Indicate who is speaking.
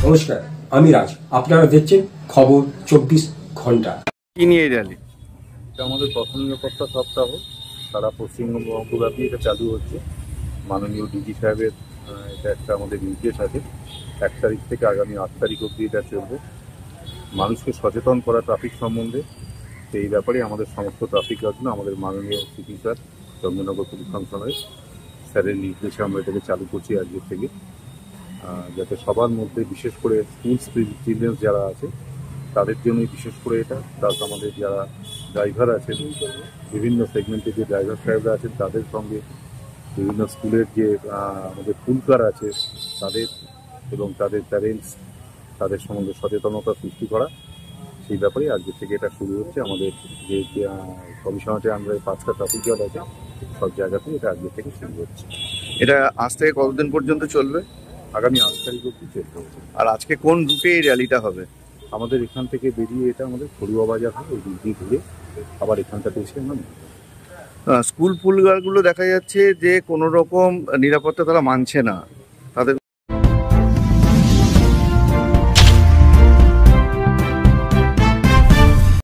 Speaker 1: নমস্কার, আমি রাজ। আপনারা দেখছেন খবর 24 ঘন্টা।
Speaker 2: কি নিয়ে র্যালি?
Speaker 3: এটা আমাদের পথ নিরাপত্তা সপ্তাহ, সারা পশ্চিমবঙ্গব্যাপী এটা চালু হচ্ছে। মাননীয় ডিজি সাহেবের এটা একটা আমাদের নির্দেশ আছে। 1 তারিখ থেকে আগামী 8 তারিখ অবধি এটা চলবে। মানুষকে সচেতন করা ট্রাফিক সম্বন্ধে, সেই ব্যাপারে আমাদের সমস্ত ট্রাফিক গার্ডরা আমাদের মাননীয় সিপি স্যার, চন্দ্রনগর পুলিশ কমিশনারের স্যারের নির্দেশে আমরা এটাকে চালু করছি আজকের থেকে, যাতে সবার মধ্যে, বিশেষ করে স্কুল চিলড্রেন্স যারা আছে তাদের জন্যই বিশেষ করে এটা। প্লাস আমাদের যারা ড্রাইভার আছেন, বিভিন্ন সেগমেন্টে যে ড্রাইভার সাহেবরা আছেন তাদের সঙ্গে, বিভিন্ন স্কুলের যে আমাদের পুলকার আছে তাদের এবং তাদের প্যারেন্টস, তাদের সম্বন্ধে সচেতনতা সৃষ্টি করা, সেই ব্যাপারে আজকে থেকে এটা শুরু হচ্ছে। আমাদের যে কমিশনারের আন্ডারে 5টা ট্রাফিক গার্ড আছে, সব জায়গাতেই এটা আজকে থেকে শুরু হচ্ছে।
Speaker 2: এটা আজ থেকে কতদিন পর্যন্ত চলবে?
Speaker 3: আগামী 8 তারিখ অবধি চলতে হবে।
Speaker 2: আর আজকে কোন রুটে এই র্যালিটা হবে?
Speaker 3: আমাদের এখান থেকে বেরিয়ে এটা আমাদের ফড়ুয়া বাজার হয়, ওই দিক দিয়ে ঘুরে আবার এখানটাতে এসে আমরা
Speaker 2: স্কুল পুলগুলো দেখা যাচ্ছে যে কোনো রকম নিরাপত্তা তারা মানছে না,